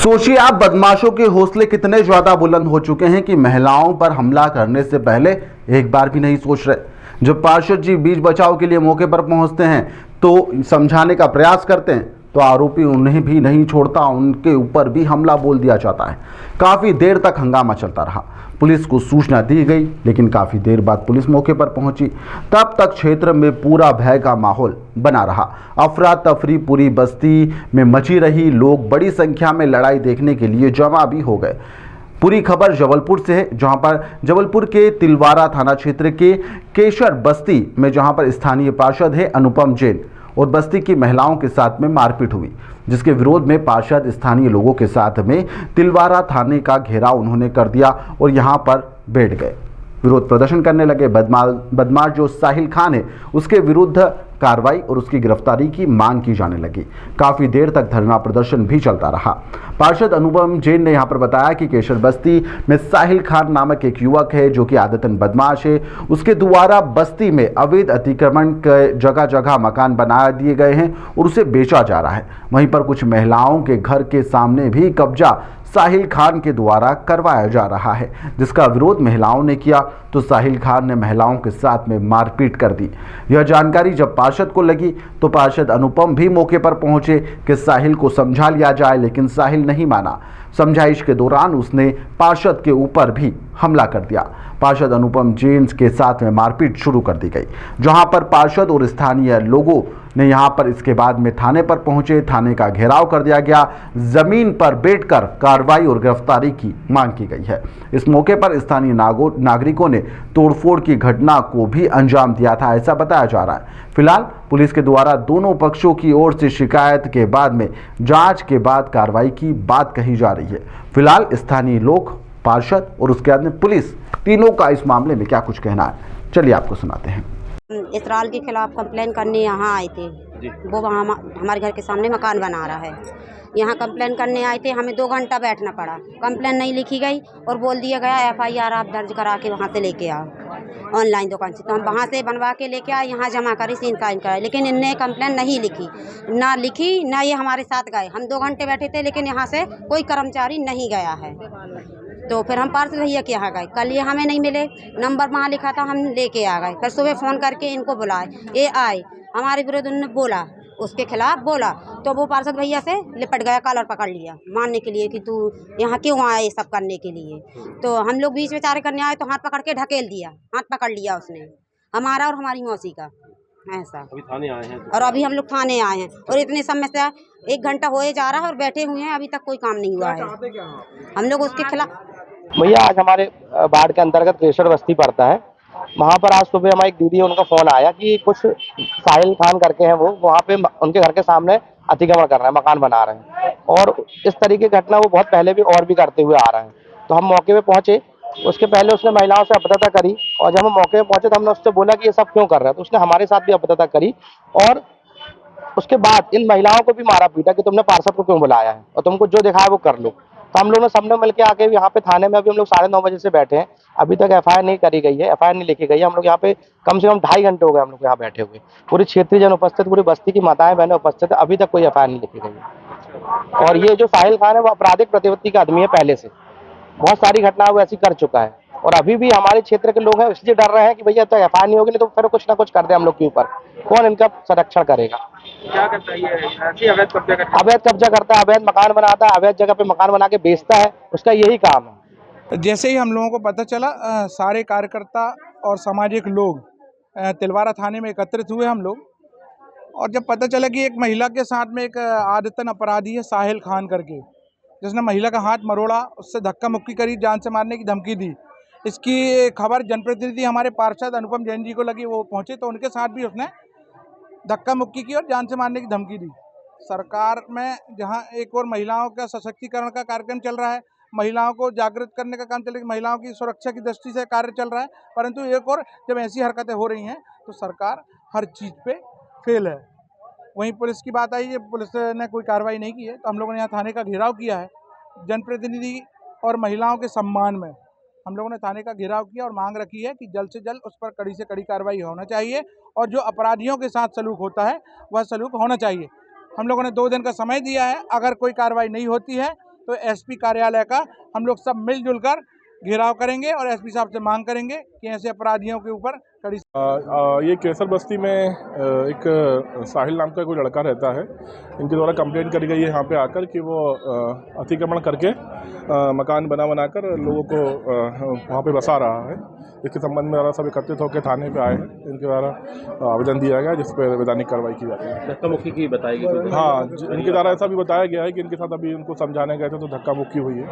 सोचिए आप, बदमाशों के हौसले कितने ज्यादा बुलंद हो चुके हैं कि महिलाओं पर हमला करने से पहले एक बार भी नहीं सोच रहे। जब पार्षद जी बीच बचाव के लिए मौके पर पहुंचते हैं तो समझाने का प्रयास करते हैं तो आरोपी उन्हें भी नहीं छोड़ता, उनके ऊपर भी हमला बोल दिया जाता है। काफ़ी देर तक हंगामा चलता रहा। पुलिस को सूचना दी गई, लेकिन काफ़ी देर बाद पुलिस मौके पर पहुंची। तब तक क्षेत्र में पूरा भय का माहौल बना रहा। अफरा तफरी पूरी बस्ती में मची रही। लोग बड़ी संख्या में लड़ाई देखने के लिए जमा भी हो गए। पूरी खबर जबलपुर से है, जहां पर जबलपुर के तिलवारा थाना क्षेत्र के केशर बस्ती में जहां पर स्थानीय पार्षद है अनुपम जैन और बस्ती की महिलाओं के साथ में मारपीट हुई, जिसके विरोध में पार्षद स्थानीय लोगों के साथ में तिलवारा थाने का घेराव उन्होंने कर दिया और यहां पर बैठ गए। विरोध प्रदर्शन करने लगे। बदमाश जो साहिल खान है उसके विरुद्ध कार्रवाई और उसकी गिरफ्तारी की मांग की जाने लगी। काफ़ी देर तक धरना प्रदर्शन भी चलता रहा। पार्षद अनुपम जैन ने यहां पर बताया कि केशर बस्ती में साहिल खान नामक एक युवक है जो कि आदतन बदमाश है। उसके द्वारा बस्ती में अवैध अतिक्रमण के जगह जगह मकान बना दिए गए हैं और उसे बेचा जा रहा है। वहीं पर कुछ महिलाओं के घर के सामने भी कब्जा साहिल खान के द्वारा करवाया जा रहा है, जिसका विरोध महिलाओं ने किया तो साहिल खान ने महिलाओं के साथ में मारपीट कर दी। यह जानकारी जब पार्षद को लगी तो पार्षद अनुपम भी मौके पर पहुंचे कि साहिल को समझा लिया जाए, लेकिन साहिल नहीं माना। समझाइश के दौरान उसने पार्षद के ऊपर भी हमला कर दिया। पार्षद अनुपम जैन के साथ में मारपीट शुरू कर दी गई, जहां पर पार्षद और स्थानीय लोगों ने यहां पर इसके बाद में थाने पर पहुंचे। थाने का घेराव कर दिया गया। जमीन पर बैठकर कार्रवाई और गिरफ्तारी की मांग की गई है। इस मौके पर स्थानीय नागरिकों ने तोड़फोड़ की घटना को भी अंजाम दिया था, ऐसा बताया जा रहा है। फिलहाल पुलिस के द्वारा दोनों पक्षों की ओर से शिकायत के बाद में जांच के बाद कार्रवाई की बात कही जा रही है। फिलहाल स्थानीय लोग, पार्षद और उसके बाद में पुलिस, तीनों का इस मामले में क्या कुछ कहना है, चलिए आपको सुनाते हैं। इसराइल के खिलाफ कंप्लेन करने यहाँ आए थे। वो वहाँ हमारे घर के सामने मकान बना रहा है। यहाँ कंप्लेन करने आए थे, हमें 2 घंटा बैठना पड़ा। कंप्लेन नहीं लिखी गई और बोल दिया गया FIR आप दर्ज करा के वहाँ से लेके आओ ऑनलाइन दुकान से। तो हम वहाँ से बनवा के लेके आए, यहाँ जमा करी, साइन कराए, लेकिन इनने कंप्लेन नहीं लिखी, ना लिखी ना ये हमारे साथ गए। हम 2 घंटे बैठे थे, लेकिन यहाँ से कोई कर्मचारी नहीं गया है। तो फिर हम पार्षद भैया के यहाँ गए। कल ये हमें नहीं मिले, नंबर वहाँ लिखा था, हम लेके आ गए। फिर सुबह फ़ोन करके इनको बुलाए, ये आए, हमारे विरुद्ध उन्होंने बोला, उसके खिलाफ बोला। तो वो पार्षद भैया से लिपट गया, कॉलर पकड़ लिया मानने के लिए कि तू यहाँ क्यों आए सब करने के लिए। तो हम लोग बीच विचार करने आए तो हाथ पकड़ के ढकेल दिया, हाथ पकड़ लिया उसने हमारा और हमारी मौसी का, ऐसा। अभी थाने आए हैं और अभी हम लोग थाने आए हैं और इतने समय से 1 घंटा होए जा रहा है और बैठे हुए हैं, अभी तक कोई काम नहीं हुआ है। हम लोग उसके खिलाफ। भैया आज हमारे वार्ड के अंतर्गत केशर बस्ती पड़ता है। वहाँ पर आज सुबह हमारी एक दीदी है, उनका फोन आया कि कुछ साहिल खान करके हैं, वो वहाँ पे उनके घर के सामने अतिक्रमण कर रहे हैं, मकान बना रहे हैं। और इस तरीके की घटना वो बहुत पहले भी और भी करते हुए आ रहे हैं। तो हम मौके पे पहुंचे। उसके पहले उसने महिलाओं से अपदता करी और जब हम मौके पे पहुंचे तो हमने उससे बोला कि ये सब क्यों कर रहा है। तो उसने हमारे साथ भी अपदता करी और उसके बाद इन महिलाओं को भी मारा पीटा कि तुमने पार्षद को क्यों बुलाया है और तुमको जो दिखा है वो कर लो। तो हम लोगों ने सबने मिलकर आके यहाँ पे थाने में अभी हम लोग 9:30 बजे से बैठे हैं। अभी तक FIR नहीं करी गई है, FIR नहीं लिखी गई है। हम लोग यहाँ पे कम से कम 2.5 घंटे हो गए हम लोग यहाँ बैठे हुए। पूरी क्षेत्रीय जन उपस्थित, पूरी बस्ती की माताएं बहनें उपस्थित है, अभी तक कोई FIR नहीं लिखी गई है। और ये जो साहिल खान है वो आपराधिक प्रतिवृत्ति का आदमी है, पहले से बहुत सारी घटनाएं वो ऐसी कर चुका है। और अभी भी हमारे क्षेत्र के लोग हैं इसलिए डर रहे हैं कि भैया तो FIR नहीं होगी, नहीं तो फिर कुछ ना कुछ कर दे हम लोग के ऊपर। कौन इनका संरक्षण करेगा? क्या करता है ये? ऐसी अवैध कब्जा करता है, अवैध कब्जा करता है, अवैध मकान बनाता है, अवैध जगह पे मकान बना के बेचता है, उसका यही काम है। जैसे ही हम लोगों को पता चला, सारे कार्यकर्ता और सामाजिक लोग तिलवारा थाने में एकत्रित हुए हम लोग। और जब पता चला कि एक महिला के साथ में एक आदतन अपराधी है साहिल खान करके, जिसने महिला का हाथ मरोड़ा, उससे धक्का मुक्की करी, जान से मारने की धमकी दी। इसकी खबर जनप्रतिनिधि हमारे पार्षद अनुपम जैन जी को लगी, वो पहुंचे तो उनके साथ भी उसने धक्का मुक्की की और जान से मारने की धमकी दी। सरकार में जहां एक और महिलाओं का सशक्तिकरण का कार्यक्रम चल रहा है, महिलाओं को जागृत करने का काम चल रहा है, महिलाओं की सुरक्षा की दृष्टि से कार्य चल रहा है, परंतु एक और जब ऐसी हरकतें हो रही हैं तो सरकार हर चीज़ पे फेल है। वहीं पुलिस की बात आई है, पुलिस ने कोई कार्रवाई नहीं की है, तो हम लोगों ने यहाँ थाने का घेराव किया है। जनप्रतिनिधि और महिलाओं के सम्मान में हम लोगों ने थाने का घेराव किया और मांग रखी है कि जल्द से जल्द उस पर कड़ी से कड़ी कार्रवाई होना चाहिए और जो अपराधियों के साथ सलूक होता है वह सलूक होना चाहिए। हम लोगों ने 2 दिन का समय दिया है, अगर कोई कार्रवाई नहीं होती है तो एसपी कार्यालय का हम लोग सब मिलजुल कर घेराव करेंगे और एसपी साहब से मांग करेंगे कि ऐसे अपराधियों के ऊपर कड़ी। ये केसर बस्ती में एक साहिल नाम का कोई लड़का रहता है। इनके द्वारा कंप्लेंट करी गई है यहाँ पे आकर कि वो अतिक्रमण करके मकान बनाकर लोगों को वहाँ पे बसा रहा है। इसके संबंध में सब एकत्रित होकर थाने पे आए हैं। इनके द्वारा आवेदन दिया गया जिस पर वैधानिक कार्रवाई की जाती है। धक्का मुक्की की बताई गई? हाँ, इनके द्वारा ऐसा भी बताया गया है कि इनके साथ अभी उनको समझाने गए थे तो धक्का मुक्की हुई है।